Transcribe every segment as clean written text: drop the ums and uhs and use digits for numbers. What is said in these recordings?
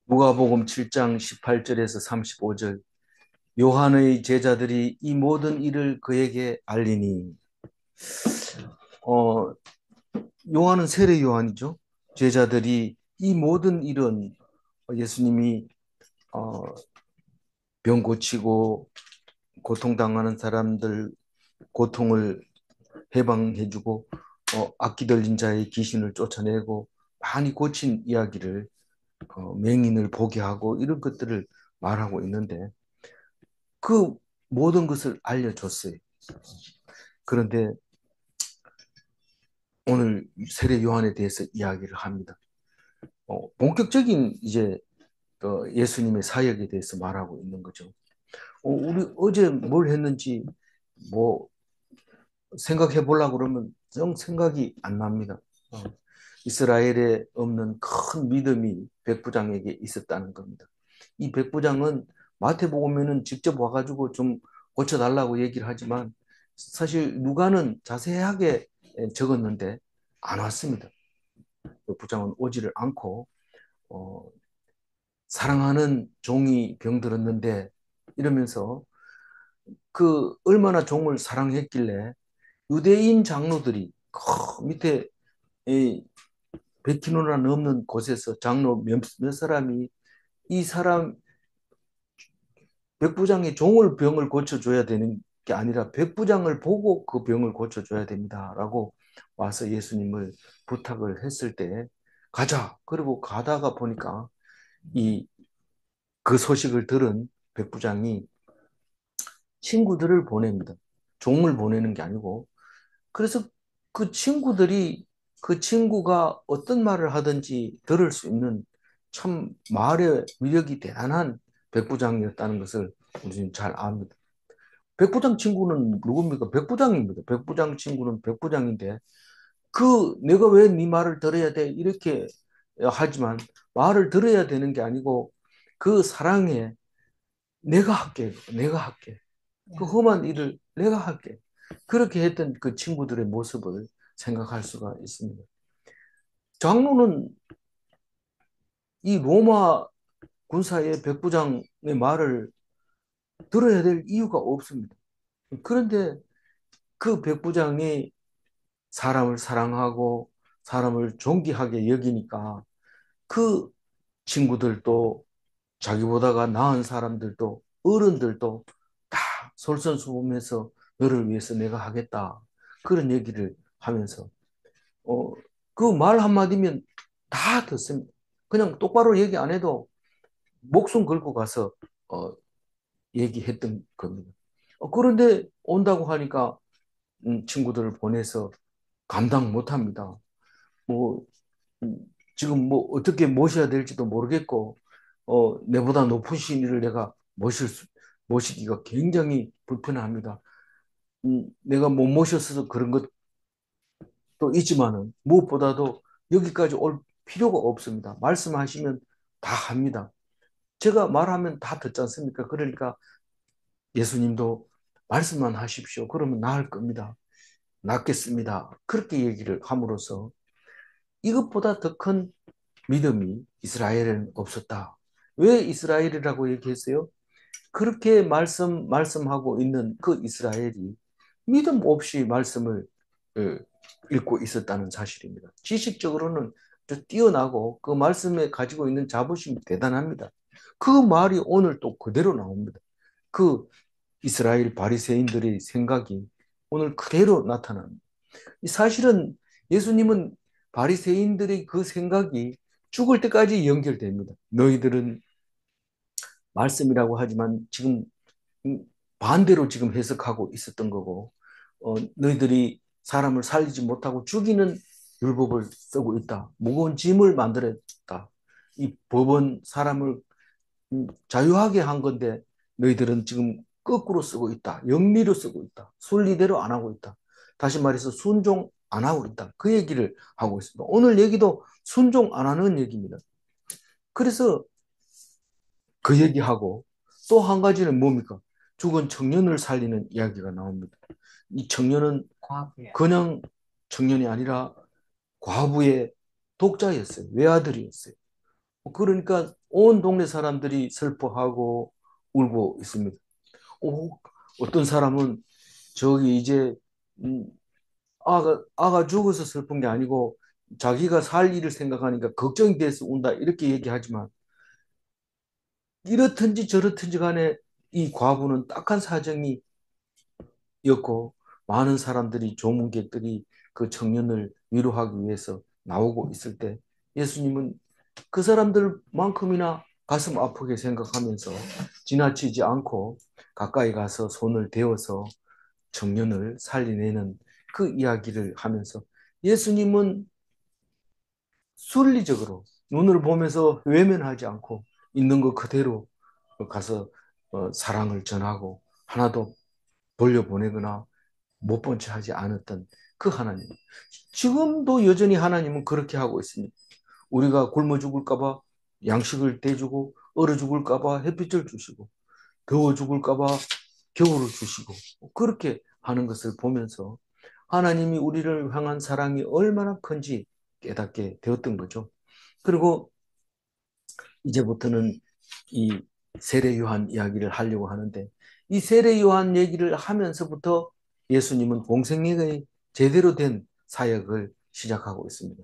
누가복음 7장 18절에서 35절. 요한의 제자들이 이 모든 일을 그에게 알리니. 어, 요한은 세례 요한이죠. 제자들이 이 모든 일은 예수님이 어, 병 고치고 고통당하는 사람들 고통을 해방해주고 악기 들린 자의 귀신을 쫓아내고 많이 고친 이야기를 맹인을 보게 하고 이런 것들을 말하고 있는데 그 모든 것을 알려줬어요. 그런데 오늘 세례 요한에 대해서 이야기를 합니다. 본격적인 이제 예수님의 사역에 대해서 말하고 있는 거죠. 우리 어제 뭘 했는지 뭐 생각해 보려고 그러면 정 생각이 안 납니다. 이스라엘에 없는 큰 믿음이 백부장에게 있었다는 겁니다. 이 백부장은 마태복음에는 직접 와가지고 좀 고쳐달라고 얘기를 하지만 사실 누가는 자세하게 적었는데 안 왔습니다. 백부장은 오지를 않고 어, 사랑하는 종이 병들었는데 이러면서 그 얼마나 종을 사랑했길래 유대인 장로들이 그 밑에 이 100km나 넘는 곳에서 장로 몇 사람이 이 사람 백부장이 종을 병을 고쳐줘야 되는 게 아니라 백부장을 보고 그 병을 고쳐줘야 됩니다라고 와서 예수님을 부탁을 했을 때 가자. 그리고 가다가 보니까 이 그 소식을 들은 백부장이 친구들을 보냅니다. 종을 보내는 게 아니고 그래서 그 친구들이 그 친구가 어떤 말을 하든지 들을 수 있는 참 말의 위력이 대단한 백부장이었다는 것을 우리는 잘 압니다. 백부장 친구는 누굽니까? 백부장입니다. 백부장 친구는 백부장인데 내가 왜 네 말을 들어야 돼? 이렇게 하지만 말을 들어야 되는 게 아니고 그 사랑에 내가 할게. 내가 할게. 그 험한 일을 내가 할게. 그렇게 했던 그 친구들의 모습을 생각할 수가 있습니다. 장로는 이 로마 군사의 백부장의 말을 들어야 될 이유가 없습니다. 그런데 그 백부장이 사람을 사랑하고 사람을 존귀하게 여기니까 그 친구들도 자기보다가 나은 사람들도 어른들도 다 솔선수범해서 너를 위해서 내가 하겠다. 그런 얘기를 하면서 어, 그 말 한마디면 다 듣습니다. 그냥 똑바로 얘기 안 해도 목숨 걸고 가서 어, 얘기했던 겁니다. 그런데 온다고 하니까 친구들을 보내서 감당 못 합니다. 뭐 음, 지금 뭐 어떻게 모셔야 될지도 모르겠고 내보다 높은 신의를 내가 모시기가 굉장히 불편합니다. 내가 못 모셨어서 그런 것도 있지만은 무엇보다도 여기까지 올 필요가 없습니다. 말씀하시면 다 합니다. 제가 말하면 다 듣지 않습니까? 그러니까 예수님도 말씀만 하십시오. 그러면 나을 겁니다. 낫겠습니다. 그렇게 얘기를 함으로써 이것보다 더 큰 믿음이 이스라엘에는 없었다. 왜 이스라엘이라고 얘기했어요? 그렇게 말씀하고 있는 그 이스라엘이 믿음 없이 말씀을 어, 읽고 있었다는 사실입니다. 지식적으로는 좀 뛰어나고 그 말씀에 가지고 있는 자부심이 대단합니다. 그 말이 오늘 또 그대로 나옵니다. 그 이스라엘 바리새인들의 생각이 오늘 그대로 나타납니다. 사실은 예수님은 바리새인들의 그 생각이 죽을 때까지 연결됩니다. 너희들은 말씀이라고 하지만 지금 반대로 지금 해석하고 있었던 거고, 너희들이 사람을 살리지 못하고 죽이는 율법을 쓰고 있다. 무거운 짐을 만들었다. 이 법은 사람을 자유하게 한 건데 너희들은 지금 거꾸로 쓰고 있다. 영리로 쓰고 있다. 순리대로 안 하고 있다. 다시 말해서 순종 안 하고 있다. 그 얘기를 하고 있습니다. 오늘 얘기도 순종 안 하는 얘기입니다. 그래서 그 얘기하고 또 한 가지는 뭡니까? 죽은 청년을 살리는 이야기가 나옵니다. 이 청년은 그냥 청년이 아니라 과부의 독자였어요. 외아들이었어요. 그러니까 온 동네 사람들이 슬퍼하고 울고 있습니다. 어떤 사람은 저기 이제 음, 아가 죽어서 슬픈 게 아니고 자기가 살 일을 생각하니까 걱정이 돼서 운다 이렇게 얘기하지만 이렇든지 저렇든지 간에 이 과부는 딱한 사정이 였고 많은 사람들이 조문객들이 그 청년을 위로하기 위해서 나오고 있을 때 예수님은 그 사람들만큼이나 가슴 아프게 생각하면서 지나치지 않고 가까이 가서 손을 대어서 청년을 살리내는 그 이야기를 하면서 예수님은 순리적으로 눈을 보면서 외면하지 않고 있는 것 그대로 가서 사랑을 전하고 하나도 돌려보내거나 못 본 채 하지 않았던 그 하나님. 지금도 여전히 하나님은 그렇게 하고 있습니다. 우리가 굶어 죽을까봐 양식을 대주고 얼어 죽을까봐 햇빛을 주시고 더워 죽을까봐 겨울을 주시고 그렇게 하는 것을 보면서 하나님이 우리를 향한 사랑이 얼마나 큰지 깨닫게 되었던 거죠. 그리고 이제부터는 이 세례 요한 이야기를 하려고 하는데 이 세례 요한 얘기를 하면서부터 예수님은 공생애의 제대로 된 사역을 시작하고 있습니다.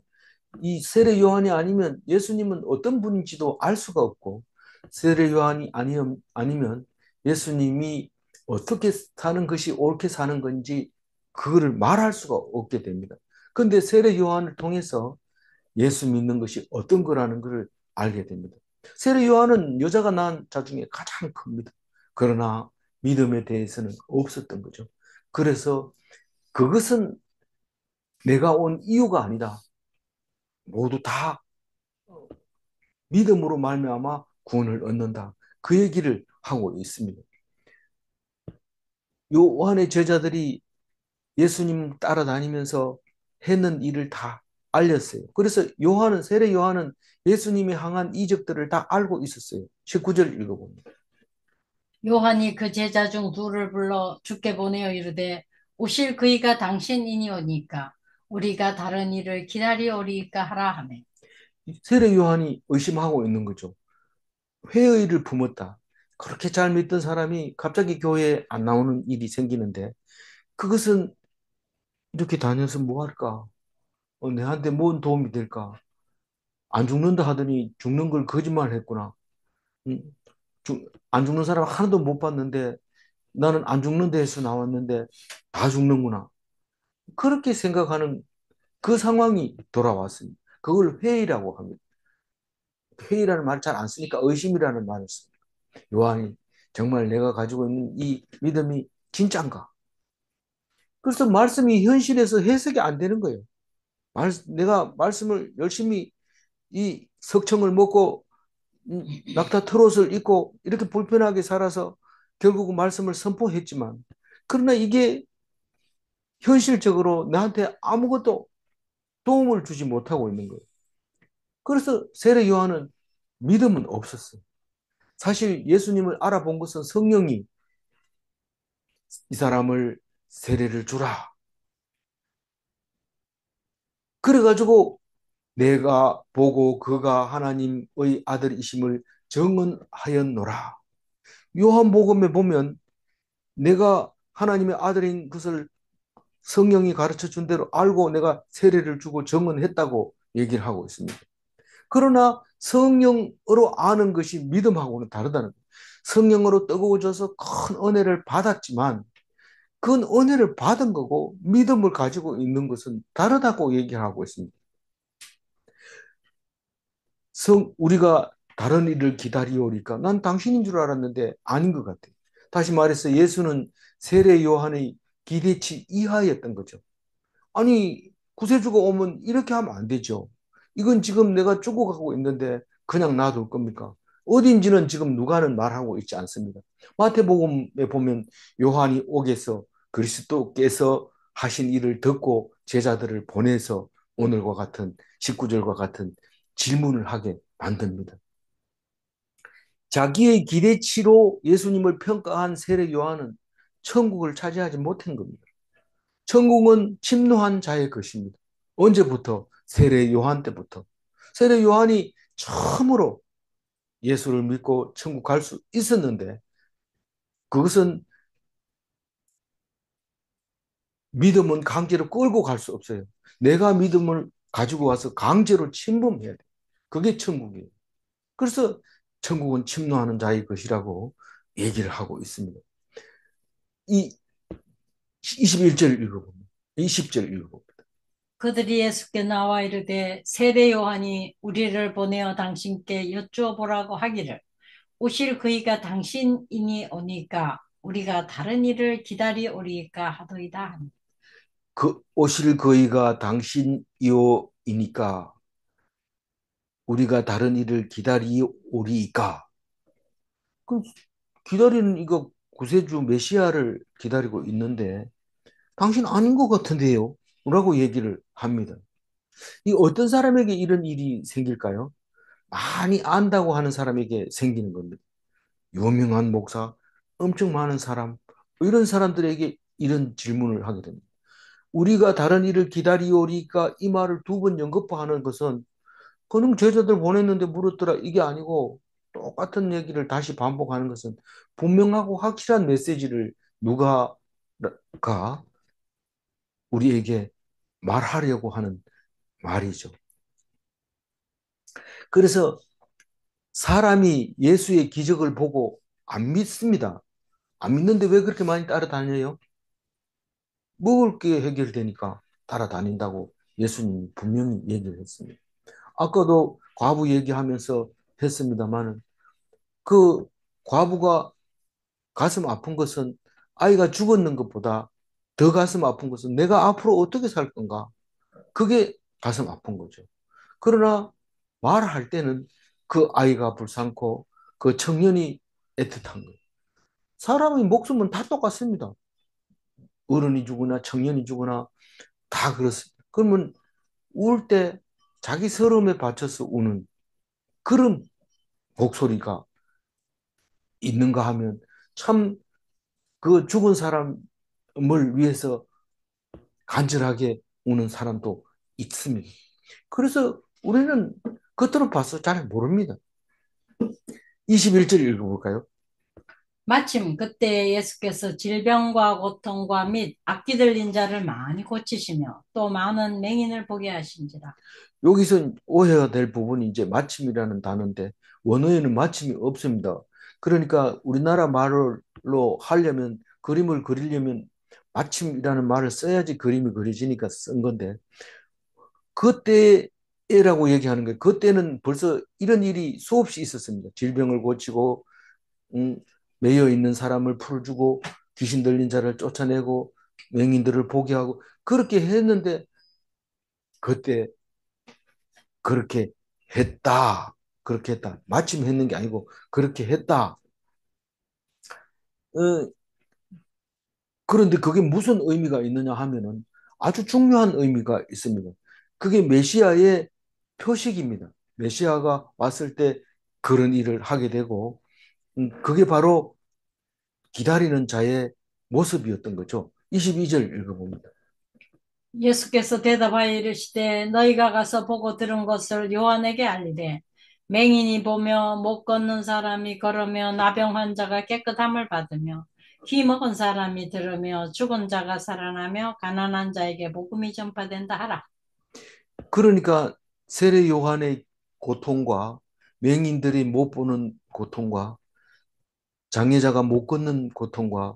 이 세례 요한이 아니면 예수님은 어떤 분인지도 알 수가 없고 세례 요한이 아니면 예수님이 어떻게 사는 것이 옳게 사는 건지 그거를 말할 수가 없게 됩니다. 그런데 세례 요한을 통해서 예수 믿는 것이 어떤 거라는 것을 알게 됩니다. 세례 요한은 여자가 낳은 자 중에 가장 큽니다. 그러나 믿음에 대해서는 없었던 거죠. 그래서 그것은 내가 온 이유가 아니다. 모두 다 믿음으로 말미암아 구원을 얻는다. 그 얘기를 하고 있습니다. 요한의 제자들이 예수님 따라다니면서 했는 일을 다 알렸어요. 그래서 세례 요한은 예수님이 향한 이적들을 다 알고 있었어요. 19절 읽어봅니다. 요한이 그 제자 중 둘을 불러 주께 보내어 이르되 오실 그이가 당신이니오니까 우리가 다른 일을 기다리오리까 하라 하매. 세례 요한이 의심하고 있는 거죠. 회의를 품었다. 그렇게 잘 믿던 사람이 갑자기 교회에 안 나오는 일이 생기는데 그것은 이렇게 다녀서 뭐 할까? 내한테 뭔 도움이 될까? 안 죽는다 하더니 죽는 걸 거짓말했구나. 음, 안 죽는 사람 하나도 못 봤는데 나는 안 죽는 데에서 나왔는데 다 죽는구나. 그렇게 생각하는 그 상황이 돌아왔습니다. 그걸 회의라고 합니다. 회의라는 말 잘 안 쓰니까 의심이라는 말을 씁니다. 요한이 정말 내가 가지고 있는 이 믿음이 진짠가? 그래서 말씀이 현실에서 해석이 안 되는 거예요. 내가 말씀을 열심히 이 석청을 먹고 낙타 트롯을 입고 이렇게 불편하게 살아서 결국은 말씀을 선포했지만 그러나 이게 현실적으로 나한테 아무것도 도움을 주지 못하고 있는 거예요. 그래서 세례 요한은 믿음은 없었어요. 사실 예수님을 알아본 것은 성령이 이 사람을 세례를 주라. 그래가지고 내가 보고 그가 하나님의 아들이심을 증언하였노라. 요한복음에 보면 내가 하나님의 아들인 것을 성령이 가르쳐 준 대로 알고 내가 세례를 주고 증언했다고 얘기를 하고 있습니다. 그러나 성령으로 아는 것이 믿음하고는 다르다는 거예요. 성령으로 뜨거워져서 큰 은혜를 받았지만 그 은혜를 받은 거고 믿음을 가지고 있는 것은 다르다고 얘기하고 있습니다. 우리가 다른 일을 기다리오리까 난 당신인 줄 알았는데 아닌 것 같아요. 다시 말해서 예수는 세례 요한의 기대치 이하였던 거죠. 아니, 구세주가 오면 이렇게 하면 안 되죠. 이건 지금 내가 죽어가고 있는데 그냥 놔둘 겁니까? 어딘지는 지금 누가는 말하고 있지 않습니다. 마태복음에 보면 요한이 옥에서 그리스도께서 하신 일을 듣고 제자들을 보내서 오늘과 같은 19절과 같은 질문을 하게 만듭니다. 자기의 기대치로 예수님을 평가한 세례 요한은 천국을 차지하지 못한 겁니다. 천국은 침노한 자의 것입니다. 언제부터? 세례 요한 때부터. 세례 요한이 처음으로 예수를 믿고 천국 갈 수 있었는데 그것은 믿음은 강제로 끌고 갈 수 없어요. 내가 믿음을 가지고 와서 강제로 침범해야 돼. 그게 천국이에요. 그래서 천국은 침노하는 자의 것이라고 얘기를 하고 있습니다. 이 21절 읽어봅니다. 20절 읽어봅니다. 그들이 예수께 나와 이르되 세례 요한이 우리를 보내어 당신께 여쭈어 보라고 하기를 오실 그이가 당신이니 오니까 우리가 다른 일을 기다리오리이까 하더이다 하니. 그 오실 그이가 당신이오이니까 우리가 다른 일을 기다리오리이까. 그 기다리는 이거 구세주 메시아를 기다리고 있는데 당신 아닌 것 같은데요? 라고 얘기를 합니다. 이 어떤 사람에게 이런 일이 생길까요? 많이 안다고 하는 사람에게 생기는 겁니다. 유명한 목사, 엄청 많은 사람, 이런 사람들에게 이런 질문을 하게 됩니다. 우리가 다른 일을 기다리오리까 이 말을 두 번 연거푸하는 것은 그놈 제자들 보냈는데 물었더라 이게 아니고 똑같은 얘기를 다시 반복하는 것은 분명하고 확실한 메시지를 누가가 우리에게 말하려고 하는 말이죠. 그래서 사람이 예수의 기적을 보고 안 믿습니다. 안 믿는데 왜 그렇게 많이 따라다녀요? 먹을 게 해결되니까 따라다닌다고 예수님이 분명히 얘기를 했습니다. 아까도 과부 얘기하면서 했습니다만은 그 과부가 가슴 아픈 것은 아이가 죽었는 것보다 더 가슴 아픈 것은 내가 앞으로 어떻게 살 건가? 그게 가슴 아픈 거죠. 그러나 말할 때는 그 아이가 불쌍고 그 청년이 애틋한 거예요. 사람의 목숨은 다 똑같습니다. 어른이 죽으나 청년이 죽으나 다 그렇습니다. 그러면 울 때 자기 서러움에 받쳐서 우는 그런 목소리가 있는가 하면 참 그 죽은 사람을 위해서 간절하게 우는 사람도 있습니다. 그래서 우리는 겉으로 봐서 잘 모릅니다. 21절 읽어볼까요? 마침 그때 예수께서 질병과 고통과 및 악기 들린 자를 많이 고치시며 또 많은 맹인을 보게 하신지라. 여기서 오해가 될 부분이 이제 마침이라는 단어인데 원어에는 마침이 없습니다. 그러니까 우리나라 말로 하려면 그림을 그리려면 마침이라는 말을 써야지 그림이 그려지니까 쓴 건데 그때라고 얘기하는 거예요. 그때는 벌써 이런 일이 수없이 있었습니다. 질병을 고치고 음, 매여 있는 사람을 풀어주고 귀신 들린 자를 쫓아내고 맹인들을 보게 하고 그렇게 했는데 그때 그렇게 했다. 그렇게 했다. 마침 했는 게 아니고 그렇게 했다. 어, 그런데 그게 무슨 의미가 있느냐 하면은 아주 중요한 의미가 있습니다. 그게 메시아의 표식입니다. 메시아가 왔을 때 그런 일을 하게 되고 그게 바로 기다리는 자의 모습이었던 거죠. 22절 읽어봅니다. 예수께서 대답하여 이르시되 너희가 가서 보고 들은 것을 요한에게 알리되 맹인이 보며 못 걷는 사람이 걸으며 나병 환자가 깨끗함을 받으며 피 먹은 사람이 들으며 죽은 자가 살아나며 가난한 자에게 복음이 전파된다 하라. 그러니까 세례 요한의 고통과 맹인들이 못 보는 고통과 장애자가 못 걷는 고통과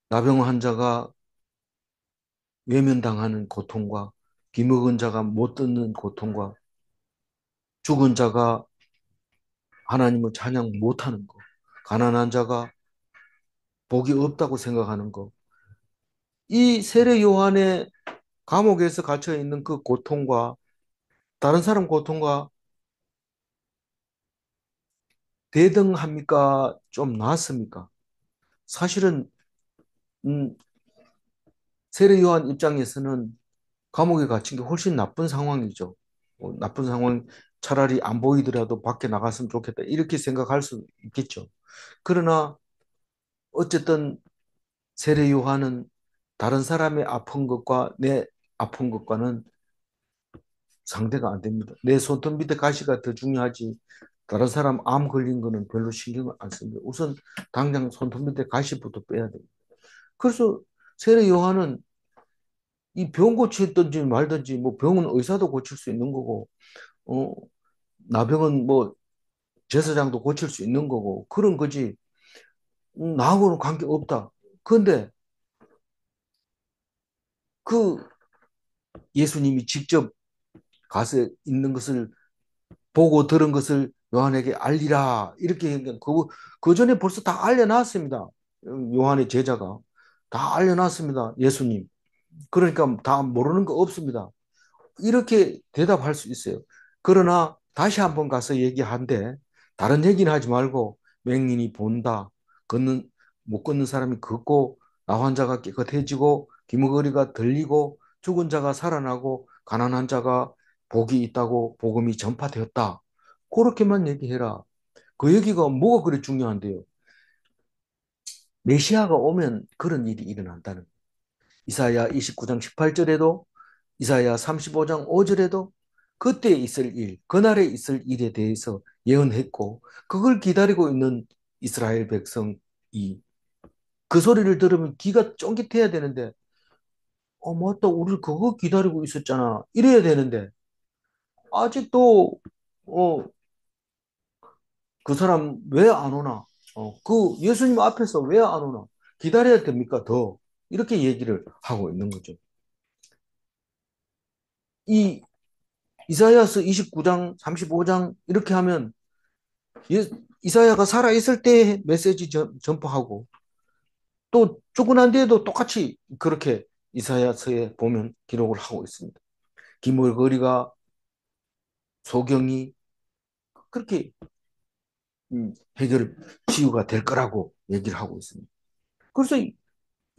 나병 환자가 외면당하는 고통과 기먹은 자가 못 듣는 고통과 죽은 자가 하나님을 찬양 못하는 것, 가난한 자가 복이 없다고 생각하는 것, 이 세례 요한의 감옥에서 갇혀 있는 그 고통과 다른 사람 고통과 대등합니까? 좀 나았습니까? 사실은 음, 세례 요한 입장에서는 감옥에 갇힌 게 훨씬 나쁜 상황이죠. 나쁜 상황 차라리 안 보이더라도 밖에 나갔으면 좋겠다 이렇게 생각할 수 있겠죠. 그러나 어쨌든 세례 요한은 다른 사람의 아픈 것과 내 아픈 것과는 상대가 안 됩니다. 내 손톱 밑에 가시가 더 중요하지 다른 사람 암 걸린 거는 별로 신경을 안 씁니다. 우선 당장 손톱 밑에 가시부터 빼야 돼요. 그래서 세례 요한은 이 병 고치든지 말든지 뭐 병은 의사도 고칠 수 있는 거고 어, 나병은 뭐 제사장도 고칠 수 있는 거고 그런 거지 나하고는 관계 없다. 그런데 그 예수님이 직접 가서 있는 것을 보고 들은 것을 요한에게 알리라 이렇게 그 전에 벌써 다 알려놨습니다. 요한의 제자가 다 알려놨습니다. 예수님. 그러니까 다 모르는 거 없습니다. 이렇게 대답할 수 있어요. 그러나 다시 한번 가서 얘기한데 다른 얘기는 하지 말고 맹인이 본다. 걷는 못 걷는 사람이 걷고 나 환자가 깨끗해지고 귀머거리가 들리고 죽은 자가 살아나고 가난한 자가 복이 있다고 복음이 전파되었다. 그렇게만 얘기해라. 그 얘기가 뭐가 그리 중요한데요. 메시아가 오면 그런 일이 일어난다는 거예요. 이사야 29장 18절에도 이사야 35장 5절에도 그때 있을 일, 그날에 있을 일에 대해서 예언했고 그걸 기다리고 있는 이스라엘 백성이 그 소리를 들으면 귀가 쫑깃해야 되는데 맞다 우리 그거 기다리고 있었잖아 이래야 되는데 아직도 어, 그 사람 왜 안 오나 그 예수님 앞에서 왜 안 오나 기다려야 됩니까 더 이렇게 얘기를 하고 있는 거죠. 이 이사야서 29장 35장 이렇게 하면 이사야가 살아있을 때 메시지 전파하고 또 죽고 난 뒤에도 똑같이 그렇게 이사야서에 보면 기록을 하고 있습니다. 기물거리가 소경이 그렇게 해결 치유가 될 거라고 얘기를 하고 있습니다. 그래서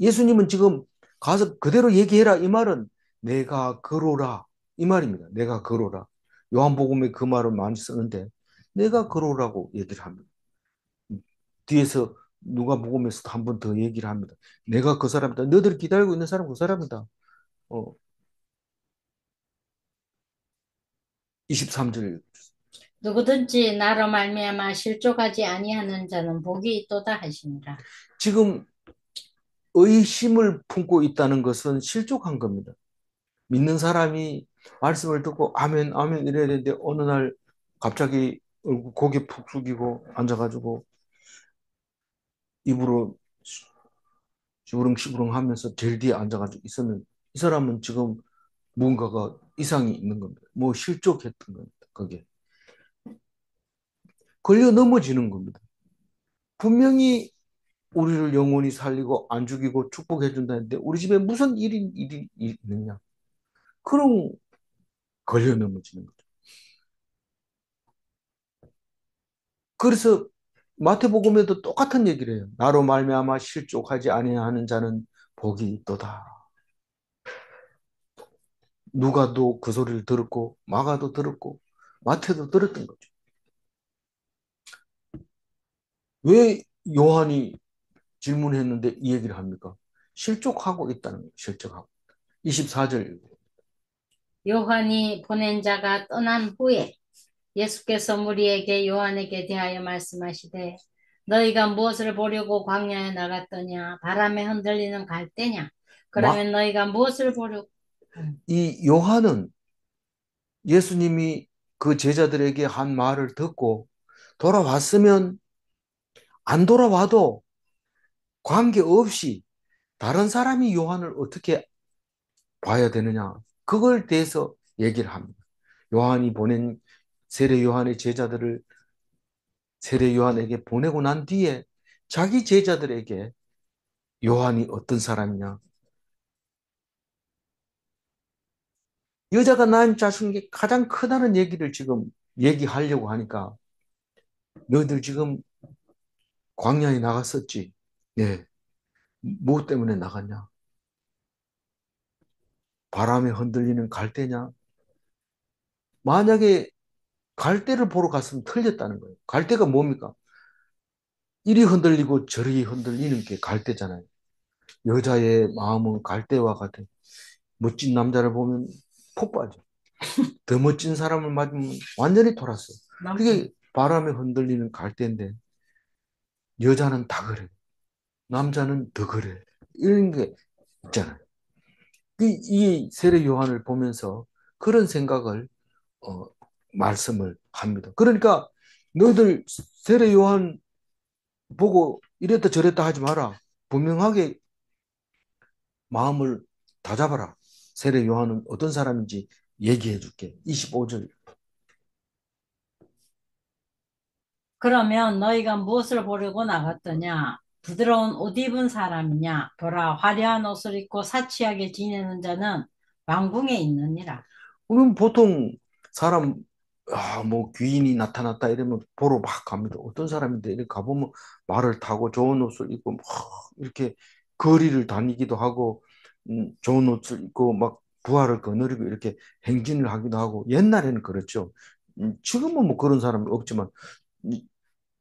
예수님은 지금 가서 그대로 얘기해라 이 말은 내가 그로라 이 말입니다. 내가 그로라. 요한복음에 그 말을 많이 쓰는데 내가 그로라고 얘기를 합니다. 뒤에서 누가복음에서도 한 번 더 얘기를 합니다. 내가 그 사람이다. 너들 기다리고 있는 사람 그 사람이다. 어, 23절. 누구든지 나로 말미암아 실족하지 아니하는 자는 복이 있도다 하시니라. 지금 의심을 품고 있다는 것은 실족한 겁니다. 믿는 사람이 말씀을 듣고 아멘, 아멘 이래야 되는데 어느 날 갑자기 고개 푹 숙이고 앉아가지고 입으로 시부렁시부렁 하면서 제일 뒤에 앉아가지고 있으면 이 사람은 지금 무언가가 이상이 있는 겁니다. 뭐 실족했던 겁니다. 그게. 걸려 넘어지는 겁니다. 분명히 우리를 영원히 살리고 안 죽이고 축복해 준다는데 우리 집에 무슨 일이 있느냐? 그럼 걸려 넘어지는 거죠. 그래서 마태복음에도 똑같은 얘기를 해요. 나로 말미암아 실족하지 아니하는 자는 복이 있도다. 누가도 그 소리를 들었고 마가도 들었고 마태도 들었던 거죠. 왜 요한이 질문했는데 이 얘기를 합니까? 실족하고 있다는 거예요. 실족하고. 24절. 요한이 보낸 자가 떠난 후에 예수께서 무리에게 요한에게 대하여 말씀하시되 너희가 무엇을 보려고 광야에 나갔더냐 바람에 흔들리는 갈대냐 마, 그러면 너희가 무엇을 보려고 이 요한은 예수님이 그 제자들에게 한 말을 듣고 돌아왔으면 안 돌아와도 관계없이 다른 사람이 요한을 어떻게 봐야 되느냐. 그걸 대해서 얘기를 합니다. 요한이 보낸 세례 요한의 제자들을 세례 요한에게 보내고 난 뒤에 자기 제자들에게 요한이 어떤 사람이냐. 여자가 낳은 자식이 가장 크다는 얘기를 지금 얘기하려고 하니까 너희들 지금 광야에 나갔었지. 예. 뭐 때문에 나갔냐? 바람에 흔들리는 갈대냐? 만약에 갈대를 보러 갔으면 틀렸다는 거예요. 갈대가 뭡니까? 이리 흔들리고 저리 흔들리는 게 갈대잖아요. 여자의 마음은 갈대와 같아. 멋진 남자를 보면 폭 빠져. 더 멋진 사람을 맞으면 완전히 돌았어. 그게 바람에 흔들리는 갈대인데 여자는 다 그래. 남자는 더 그래. 이런 게 있잖아요. 이 세례 요한을 보면서 그런 생각을 어, 말씀을 합니다. 그러니까 너희들 세례 요한 보고 이랬다 저랬다 하지 마라. 분명하게 마음을 다잡아라. 세례 요한은 어떤 사람인지 얘기해 줄게. 25절. 그러면 너희가 무엇을 보려고 나갔더냐? 부드러운 옷 입은 사람이냐? 보라, 화려한 옷을 입고 사치하게 지내는 자는 왕궁에 있느니라. 그럼 보통 사람 뭐 귀인이 나타났다 이러면 보러 막 갑니다. 어떤 사람인데 이렇게 가보면 말을 타고 좋은 옷을 입고 막 이렇게 거리를 다니기도 하고 좋은 옷을 입고 막 부하를 거느리고 이렇게 행진을 하기도 하고 옛날에는 그렇죠. 지금은 뭐 그런 사람이 없지만 이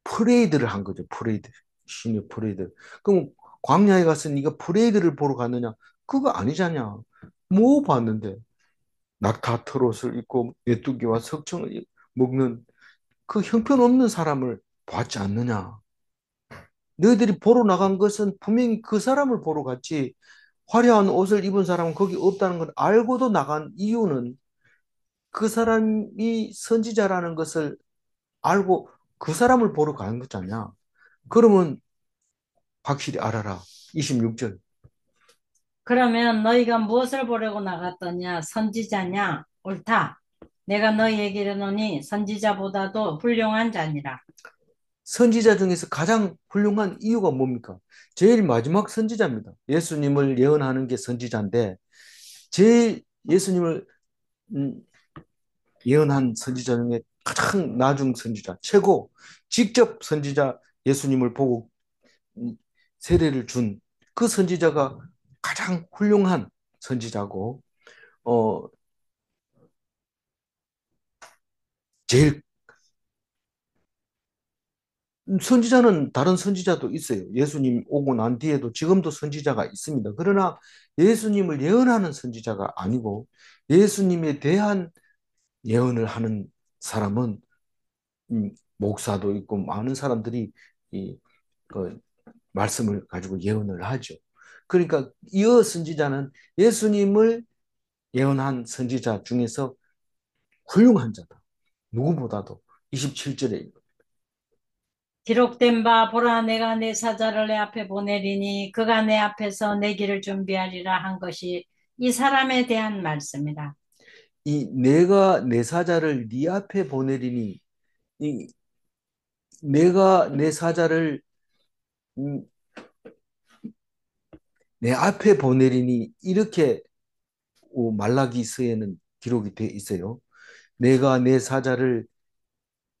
프레이드를 한 거죠. 프레이드. 신의 프레이드. 그럼 광야에 가서 네가 프레이드를 보러 갔느냐? 그거 아니잖냐. 뭐 봤는데 낙타 트롯을 입고 메뚜기와 석청을 먹는 그 형편없는 사람을 보지 않느냐. 너희들이 보러 나간 것은 분명히 그 사람을 보러 갔지 화려한 옷을 입은 사람은 거기 없다는 걸 알고도 나간 이유는 그 사람이 선지자라는 것을 알고 그 사람을 보러 가는 거잖냐. 그러면 확실히 알아라. 26절. 그러면 너희가 무엇을 보려고 나갔더냐? 선지자냐? 옳다. 내가 너희에게 이르노니 선지자보다도 훌륭한 자니라. 선지자 중에서 가장 훌륭한 이유가 뭡니까? 제일 마지막 선지자입니다. 예수님을 예언하는 게 선지자인데 제일 예수님을 음, 예언한 선지자 중에 가장 나중 선지자, 최고, 직접 선지자 예수님을 보고 음, 세례를 준 그 선지자가 가장 훌륭한 선지자고, 어, 제일, 선지자는 다른 선지자도 있어요. 예수님 오고 난 뒤에도 지금도 선지자가 있습니다. 그러나 예수님을 예언하는 선지자가 아니고 예수님에 대한 예언을 하는 사람은 목사도 있고 많은 사람들이 이, 그 말씀을 가지고 예언을 하죠. 그러니까 이 선지자는 예수님을 예언한 선지자 중에서 훌륭한 자다. 누구보다도 27절에 기록된 바 보라 내가 내 사자를 내 앞에 보내리니 그가 내 앞에서 내 길을 준비하리라 한 것이 이 사람에 대한 말씀이라. 이 내가 내 사자를 네 앞에 보내리니 이 내가 내 사자를 음, 내 앞에 보내리니 이렇게 말라기서에는 기록이 돼 있어요. 내가 내 사자를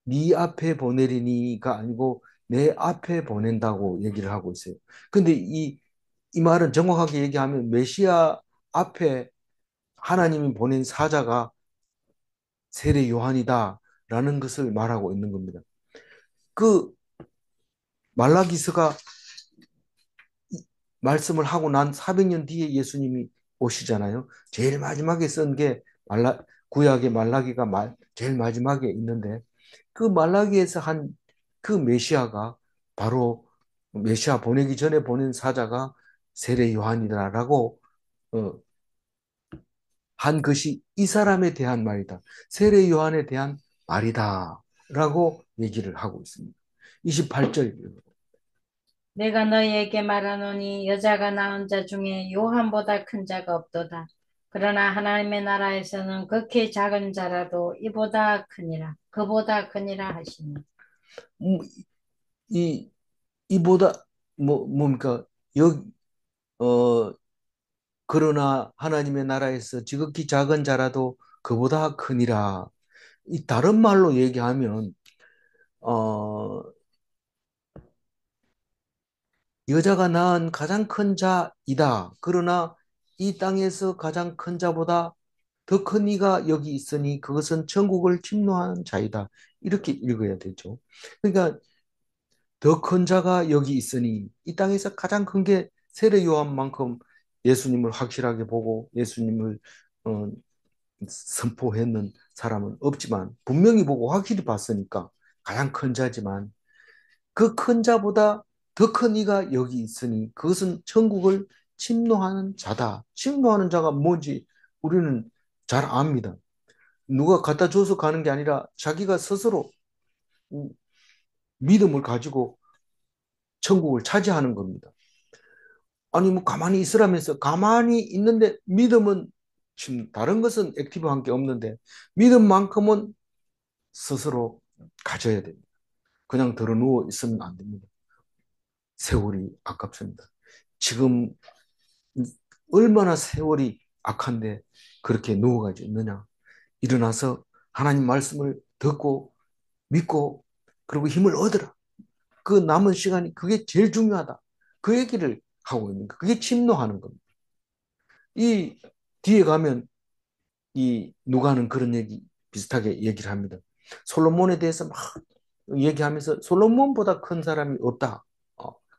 네 앞에 보내리니가 아니고 내 앞에 보낸다고 얘기를 하고 있어요. 근데 이 말은 정확하게 얘기하면 메시아 앞에 하나님이 보낸 사자가 세례 요한이다라는 것을 말하고 있는 겁니다. 그 말라기스가 말씀을 하고 난 400년 뒤에 예수님이 오시잖아요. 제일 마지막에 쓴 게 구약의 말라기가 제일 마지막에 있는데 그 말라기에서 한 그 메시아가 바로 메시아 보내기 전에 보낸 사자가 세례 요한이다라고 어, 한 것이 이 사람에 대한 말이다. 세례 요한에 대한 말이다라고 얘기를 하고 있습니다. 28절. 내가 너희에게 말하노니 여자가 낳은 자 중에 요한보다 큰 자가 없도다. 그러나 하나님의 나라에서는 극히 작은 자라도 이보다 크니라. 그보다 크니라 하시니. 음, 이 이보다 뭡니까? 여 어, 그러나 하나님의 나라에서 지극히 작은 자라도 그보다 크니라. 이 다른 말로 얘기하면 어, 여자가 낳은 가장 큰 자이다. 그러나 이 땅에서 가장 큰 자보다 더 큰 이가 여기 있으니 그것은 천국을 침노하는 자이다. 이렇게 읽어야 되죠. 그러니까 더 큰 자가 여기 있으니 이 땅에서 가장 큰 게 세례 요한만큼 예수님을 확실하게 보고 예수님을 어, 선포했는 사람은 없지만 분명히 보고 확실히 봤으니까 가장 큰 자지만 그 큰 자보다 더 큰 이가 여기 있으니 그것은 천국을 침노하는 자다. 침노하는 자가 뭔지 우리는 잘 압니다. 누가 갖다 줘서 가는 게 아니라 자기가 스스로 믿음을 가지고 천국을 차지하는 겁니다. 아니 뭐 가만히 있으라면서 가만히 있는데 믿음은 지금 다른 것은 액티브한 게 없는데 믿음만큼은 스스로 가져야 됩니다. 그냥 들어 누워 있으면 안 됩니다. 세월이 아깝습니다. 지금 얼마나 세월이 악한데 그렇게 누워가지고 있느냐. 일어나서 하나님 말씀을 듣고 믿고 그리고 힘을 얻으라. 그 남은 시간이 그게 제일 중요하다. 그 얘기를 하고 있는 거. 그게 침노하는 겁니다. 이 뒤에 가면 이 누가는 그런 얘기 비슷하게 얘기를 합니다. 솔로몬에 대해서 막 얘기하면서 솔로몬보다 큰 사람이 없다.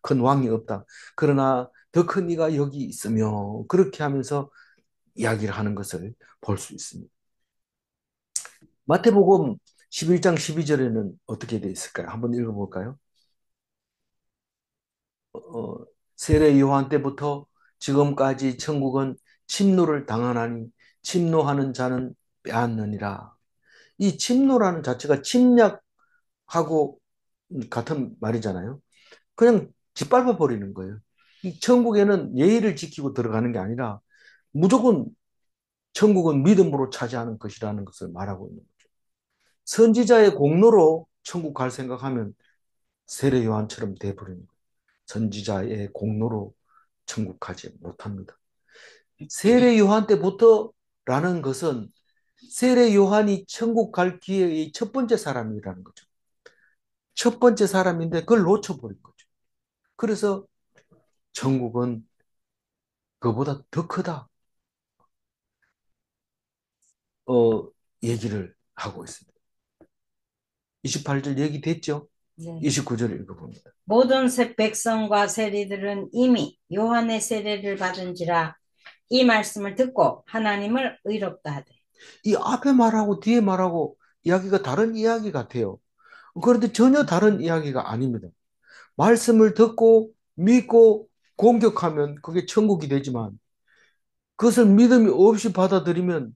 큰 왕이 없다. 그러나 더 큰 이가 여기 있으며 그렇게 하면서 이야기를 하는 것을 볼 수 있습니다. 마태복음 11장 12절에는 어떻게 되어 있을까요? 한번 읽어볼까요? 어, 세례 요한 때부터 지금까지 천국은 침노를 당하나니 침노하는 자는 빼앗느니라. 이 침노라는 자체가 침략하고 같은 말이잖아요. 그냥 짓밟아 버리는 거예요. 이 천국에는 예의를 지키고 들어가는 게 아니라 무조건 천국은 믿음으로 차지하는 것이라는 것을 말하고 있는 거죠. 선지자의 공로로 천국 갈 생각하면 세례 요한처럼 돼버리는 거예요. 선지자의 공로로 천국 가지 못합니다. 세례 요한 때부터라는 것은 세례 요한이 천국 갈 기회의 첫 번째 사람이라는 거죠. 첫 번째 사람인데 그걸 놓쳐버린 거죠. 그래서 천국은 그보다 더 크다. 어, 얘기를 하고 있습니다. 28절 얘기됐죠? 네. 29절 읽어봅니다. 모든 백성과 세리들은 이미 요한의 세례를 받은지라 이 말씀을 듣고 하나님을 의롭다 하되. 이 앞에 말하고 뒤에 말하고 이야기가 다른 이야기 같아요. 그런데 전혀 다른 이야기가 아닙니다. 말씀을 듣고 믿고 공격하면 그게 천국이 되지만 그것을 믿음이 없이 받아들이면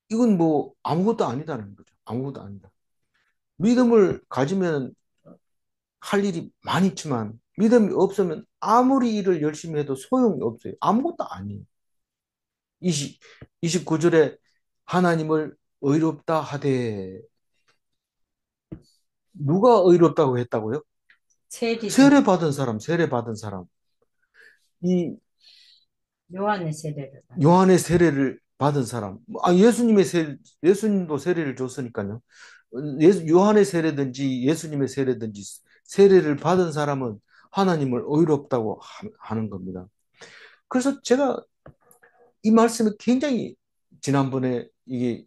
이건 뭐 아무것도 아니다는 거죠. 아무것도 아니다. 믿음을 가지면 할 일이 많이 있지만 믿음이 없으면 아무리 일을 열심히 해도 소용이 없어요. 아무것도 아니에요. 29절에 하나님을 의롭다 하되 누가 의롭다고 했다고요? 세리들. 세례 받은 사람, 세례 받은 사람. 이 요한의 세례를 받은. 요한의 세례를 받은 사람. 예수님의 예수님도 세례를 줬으니까요. 요한의 세례든지 예수님의 세례든지 세례를 받은 사람은 하나님을 의롭다고 하는 겁니다. 그래서 제가 이 말씀이 굉장히 지난번에 이게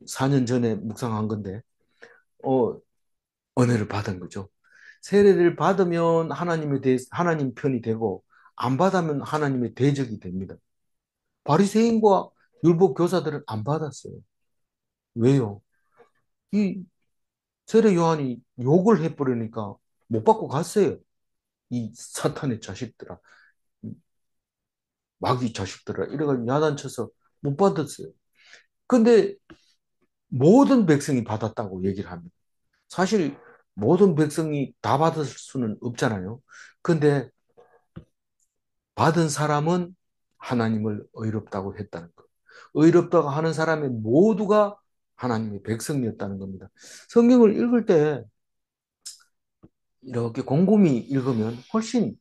4년 전에 묵상한 건데, 어, 은혜를 받은 거죠. 세례를 받으면 하나님 편이 되고, 안 받으면 하나님의 대적이 됩니다. 바리새인과 율법 교사들은 안 받았어요. 왜요? 이 세례 요한이 욕을 해버리니까 못 받고 갔어요. 이 사탄의 자식들아, 마귀 자식들아, 이래가지고 야단쳐서 못 받았어요. 근데 모든 백성이 받았다고 얘기를 합니다. 사실 모든 백성이 다 받을 수는 없잖아요. 근데 받은 사람은 하나님을 의롭다고 했다는 것. 의롭다고 하는 사람의 모두가 하나님의 백성이었다는 겁니다. 성경을 읽을 때 이렇게 곰곰이 읽으면 훨씬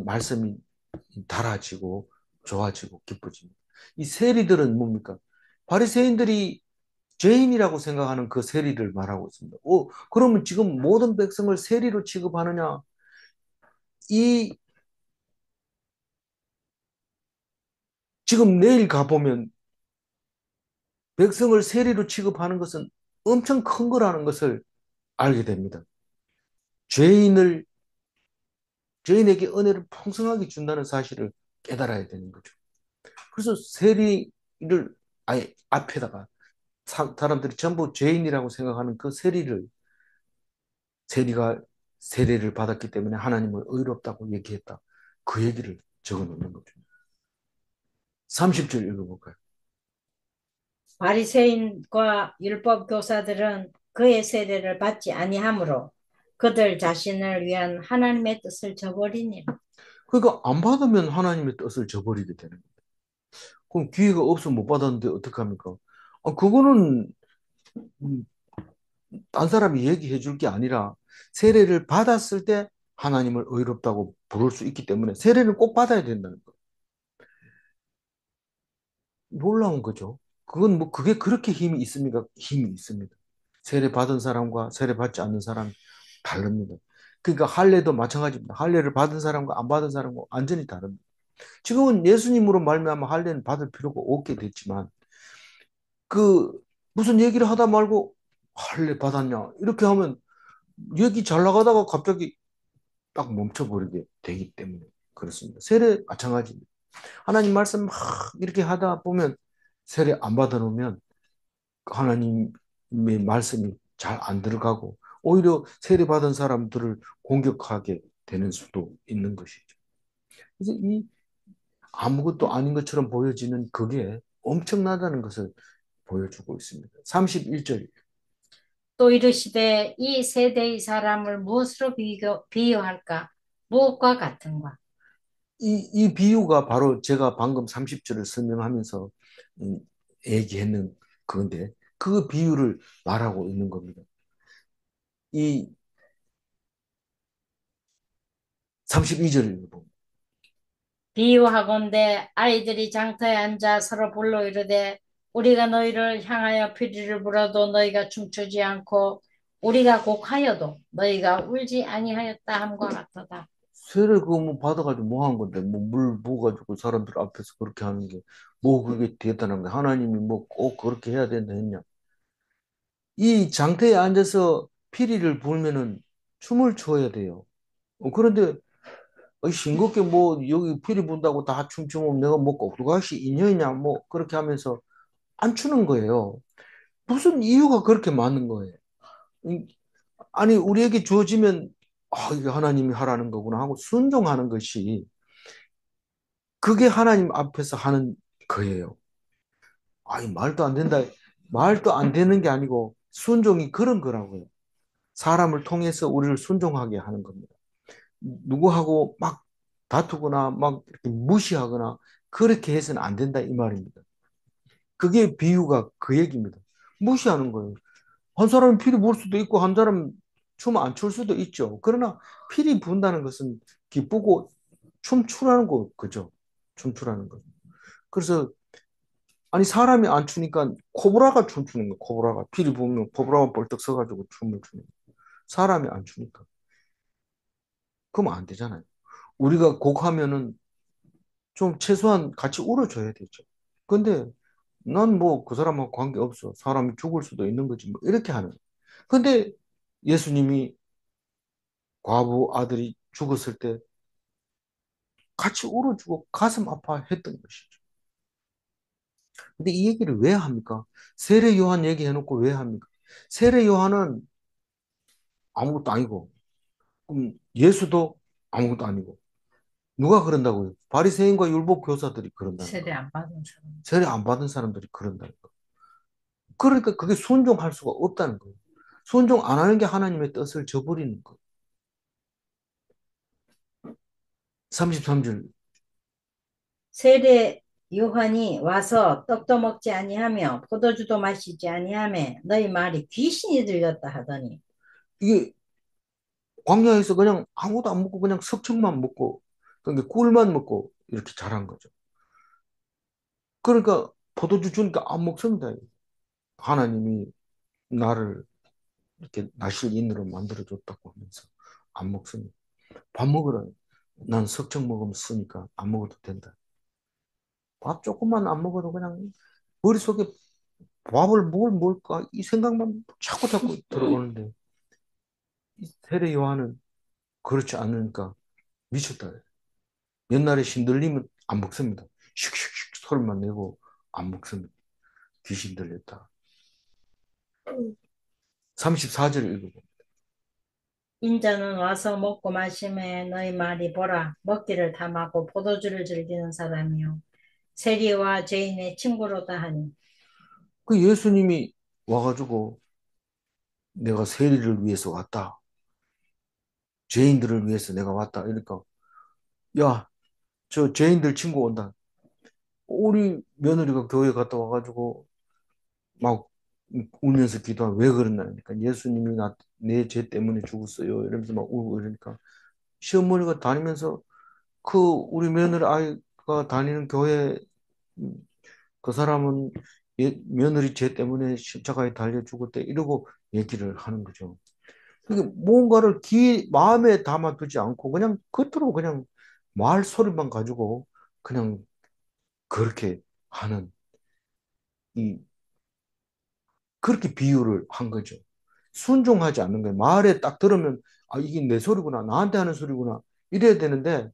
말씀이 달아지고 좋아지고 기뻐집니다. 이 세리들은 뭡니까? 바리새인들이 죄인이라고 생각하는 그 세리를 말하고 있습니다. 그러면 지금 모든 백성을 세리로 취급하느냐? 이 지금 내일 가보면 백성을 세리로 취급하는 것은 엄청 큰 거라는 것을 알게 됩니다. 죄인을 죄인에게 은혜를 풍성하게 준다는 사실을 깨달아야 되는 거죠. 그래서 세리를 아예 앞에다가 사람들이 전부 죄인이라고 생각하는 그 세리를 세리가 세례를 받았기 때문에 하나님을 의롭다고 얘기했다. 그 얘기를 적어 놓는 거죠. 30절 읽어볼까요? 바리새인과 율법 교사들은 그의 세례를 받지 아니하므로 그들 자신을 위한 하나님의 뜻을 저버리니라. 그러니까 안 받으면 하나님의 뜻을 저버리게 되는 거예요. 그럼 기회가 없어 못 받았는데 어떡합니까? 그거는 음, 딴 사람이 얘기해 줄 게 아니라 세례를 받았을 때 하나님을 의롭다고 부를 수 있기 때문에 세례를 꼭 받아야 된다는 거. 놀라운 거죠. 그건 뭐 그게 그렇게 힘이 있습니까? 힘이 있습니다. 세례 받은 사람과 세례 받지 않는 사람 다릅니다. 그러니까 할례도 마찬가지입니다. 할례를 받은 사람과 안 받은 사람과 완전히 다릅니다. 지금은 예수님으로 말미암아 할례는 받을 필요가 없게 됐지만 그 무슨 얘기를 하다 말고 할례 받았냐 이렇게 하면 얘기 잘 나가다가 갑자기 딱 멈춰버리게 되기 때문에 그렇습니다. 세례 마찬가지입니다. 하나님 말씀 막 이렇게 하다 보면 세례 안 받아놓으면 하나님의 말씀이 잘 안 들어가고 오히려 세례 받은 사람들을 공격하게 되는 수도 있는 것이죠. 그래서 이 아무것도 아닌 것처럼 보여지는 그게 엄청나다는 것을 보여주고 있습니다. 31절. 또 이르시되 이 세대의 사람을 무엇으로 비유할까? 무엇과 같은가? 이 비유가 바로 제가 방금 30절을 설명하면서 음, 얘기했는 그건데 그 비유를 말하고 있는 겁니다. 이 32절을 읽어봅니다. 비유하건대 아이들이 장터에 앉아 서로 불러 이르되 우리가 너희를 향하여 피리를 불어도 너희가 춤추지 않고 우리가 곡하여도 너희가 울지 아니하였다 함과 같도다. 세례 그거 뭐 받아가지고 뭐 한 건데 뭐 물 부어가지고 사람들 앞에서 그렇게 하는 게 뭐 그게 대단한 거 하나님이 뭐 꼭 그렇게 해야 된다 했냐? 이 장터에 앉아서 피리를 불면은 춤을 춰야 돼요. 그런데 싱겁게 뭐 여기 피리 분다고 다 춤추면 내가 뭐 꼭두가시 인연이냐 뭐 그렇게 하면서 안 추는 거예요. 무슨 이유가 그렇게 많은 거예요. 이- 아니 우리에게 주어지면 이게 하나님이 하라는 거구나 하고 순종하는 것이 그게 하나님 앞에서 하는 거예요. 아니 말도 안 된다. 말도 안 되는 게 아니고 순종이 그런 거라고요. 사람을 통해서 우리를 순종하게 하는 겁니다. 누구하고 막 다투거나 막 이렇게 무시하거나 그렇게 해서는 안 된다 이 말입니다. 그게 비유가 그 얘기입니다. 무시하는 거예요. 한 사람은 피리 부을 수도 있고 한 사람은 춤 안 출 수도 있죠. 그러나 피리 부은다는 것은 기쁘고 춤추라는 거 그죠? 춤추라는 거. 그래서 아니 사람이 안 추니까 코브라가 춤추는 거. 코브라가 피리 부으면 코브라가 벌떡 서가지고 춤을 추는 거. 사람이 안 추니까. 그러면 안 되잖아요. 우리가 곡하면은 좀 최소한 같이 울어줘야 되죠. 근데 난 뭐 그 사람하고 관계없어. 사람이 죽을 수도 있는 거지. 뭐 이렇게 하는. 근데 예수님이 과부 아들이 죽었을 때 같이 울어주고 가슴 아파했던 것이죠. 근데 이 얘기를 왜 합니까? 세례 요한 얘기해놓고 왜 합니까? 세례 요한은 아무것도 아니고, 예수도 아무것도 아니고, 누가 그런다고요? 바리새인과 율법 교사들이 그런다는 세례 거예요. 안 받은 사람. 세례 안 받은 사람들이 그런다는 거예요. 그러니까 그게 순종할 수가 없다는 거예요. 순종 안 하는 게 하나님의 뜻을 저버리는 거예요. 33절. 세례 요한이 와서 떡도 먹지 아니하며 포도주도 마시지 아니하며 너희 말이 귀신이 들렸다 하더니 이게 광야에서 그냥 아무것도 안 먹고 그냥 석청만 먹고, 그러니까 꿀만 먹고 이렇게 자란 거죠. 그러니까 포도주 주니까 안 먹습니다. 하나님이 나를 이렇게 나실인으로 만들어줬다고 하면서 안 먹습니다. 밥 먹으라. 난 석청 먹으면 쓰니까 안 먹어도 된다. 밥 조금만 안 먹어도 그냥 머릿속에 밥을 뭘 먹을까 이 생각만 자꾸 자꾸 들어오는데 이 세례 요한은 그렇지 않으니까 미쳤다. 옛날에 신들리면 안 먹습니다. 슉슉슉 소리만 내고 안 먹습니다. 귀신 들렸다. 34절을 읽어봅니다. 인자는 와서 먹고 마시매 너희 말이 보라 먹기를 탐하고 포도주를 즐기는 사람이요 세리와 죄인의 친구로다 하니 그 예수님이 와가지고 내가 세리를 위해서 왔다. 죄인들을 위해서 내가 왔다. 이러니까 야, 저 죄인들 친구 온다. 우리 며느리가 교회 갔다 와가지고 막 울면서 기도하면 왜 그러냐니까 예수님이 내 죄 때문에 죽었어요. 이러면서 막 울고 이러니까 시어머니가 다니면서 그 우리 며느리 아이가 다니는 교회 음, 그 사람은 며느리 죄 때문에 십자가에 달려 죽었대 이러고 얘기를 하는 거죠. 그게 뭔가를 마음에 담아두지 않고 그냥 겉으로 그냥 말 소리만 가지고 그냥 그렇게 하는 이 그렇게 비유를 한 거죠. 순종하지 않는 거예요. 말에 딱 들으면 아 이게 내 소리구나 나한테 하는 소리구나 이래야 되는데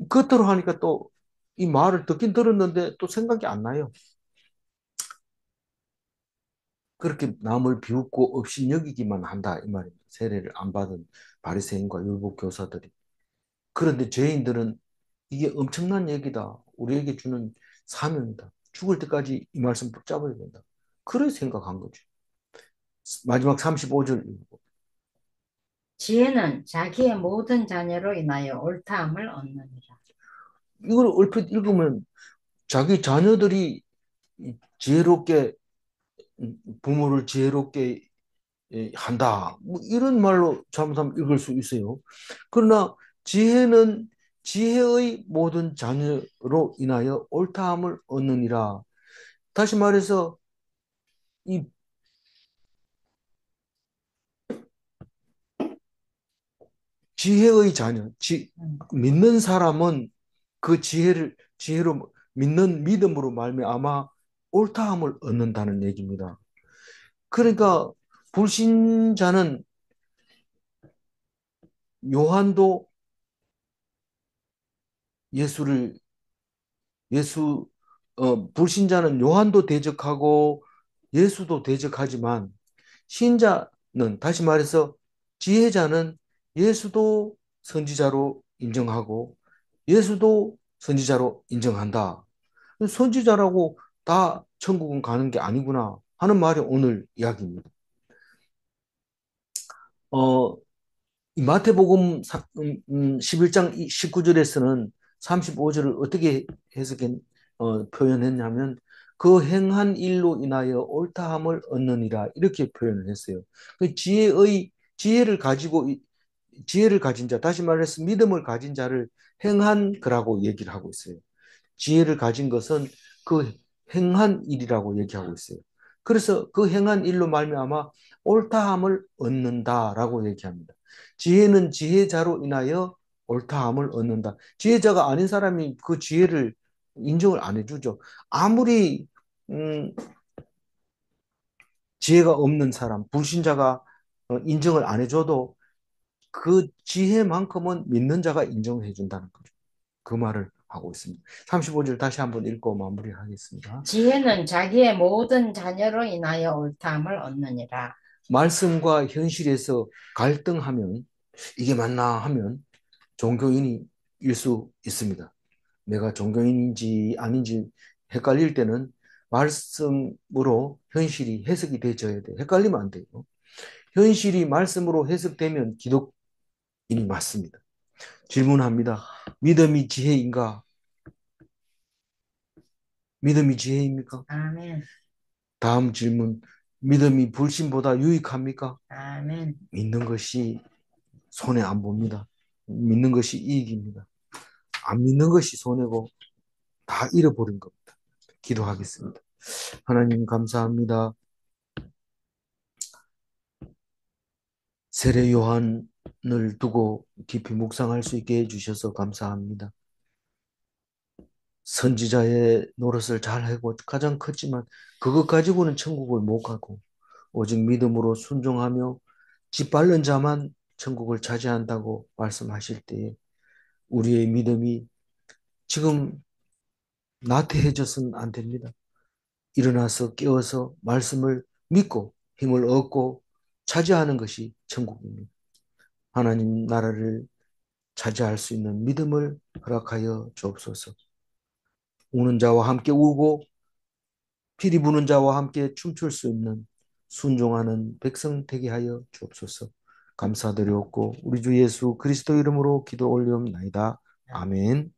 겉으로 하니까 또 이 말을 듣긴 들었는데 또 생각이 안 나요. 그렇게 남을 비웃고 업신여기기만 한다 이 말입니다. 세례를 안 받은 바리새인과 율법 교사들이. 그런데 죄인들은 이게 엄청난 얘기다. 우리에게 주는 사명이다. 죽을 때까지 이 말씀 붙잡아야 된다. 그래 생각한 거죠. 마지막 35절 지혜는 자기의 모든 자녀로 인하여 옳다함을 얻느니라. 이걸 얼핏 읽으면 자기 자녀들이 지혜롭게 부모를 지혜롭게 한다. 뭐 이런 말로 잘못하면 읽을 수 있어요. 그러나 지혜는 지혜의 모든 자녀로 인하여 옳다함을 얻느니라. 다시 말해서 이 지혜의 자녀, 믿는 사람은 그 지혜로 믿는 믿음으로 말미암아 옳다함을 얻는다는 얘기입니다. 그러니까 불신자는 요한도 예수를 예수 불신자는 요한도 대적하고 예수도 대적하지만 신자는 다시 말해서 지혜자는 예수도 선지자로 인정하고 예수도 선지자로 인정한다. 선지자라고 다 천국은 가는 게 아니구나 하는 말이 오늘 이야기입니다. 어, 이 마태복음 11장 19절에서는 35절을 어떻게 표현했냐면 그 행한 일로 인하여 옳다함을 얻느니라 이렇게 표현을 했어요. 그 지혜를 가진 자, 다시 말해서 믿음을 가진 자를 행한 거라고 얘기를 하고 있어요. 지혜를 가진 것은 그 행한 일이라고 얘기하고 있어요. 그래서 그 행한 일로 말미암아 옳다함을 얻는다라고 얘기합니다. 지혜는 지혜자로 인하여 옳다함을 얻는다. 지혜자가 아닌 사람이 그 지혜를 인정을 안 해주죠. 아무리 음, 지혜가 없는 사람, 불신자가 인정을 안 해줘도 그 지혜만큼은 믿는 자가 인정해 준다는 거죠. 그 말을 하고 있습니다. 35절 다시 한번 읽고 마무리하겠습니다. 지혜는 자기의 모든 자녀로 인하여 옳다함을 얻느니라. 말씀과 현실에서 갈등하면 이게 맞나 하면 종교인이 일 수 있습니다. 내가 종교인인지 아닌지 헷갈릴 때는 말씀으로 현실이 해석이 되어야 돼. 헷갈리면 안 돼요. 현실이 말씀으로 해석되면 기독인이 맞습니다. 질문합니다. 믿음이 지혜인가? 믿음이 지혜입니까? 아멘. 다음 질문. 믿음이 불신보다 유익합니까? 아멘. 믿는 것이 손해 안 봅니다. 믿는 것이 이익입니다. 안 믿는 것이 손해고 다 잃어버린 겁니다. 기도하겠습니다. 하나님 감사합니다. 세례 요한을 두고 깊이 묵상할 수 있게 해주셔서 감사합니다. 선지자의 노릇을 잘하고 가장 컸지만 그것 가지고는 천국을 못 가고 오직 믿음으로 순종하며 짓밟는 자만 천국을 차지한다고 말씀하실 때에 우리의 믿음이 지금 나태해져서는 안 됩니다. 일어나서 깨어서 말씀을 믿고 힘을 얻고 차지하는 것이 천국입니다. 하나님 나라를 차지할 수 있는 믿음을 허락하여 주옵소서. 우는 자와 함께 우고 피리 부는 자와 함께 춤출 수 있는 순종하는 백성 되게 하여 주옵소서. 감사드리옵고 우리 주 예수 그리스도 이름으로 기도 올리옵나이다. 아멘.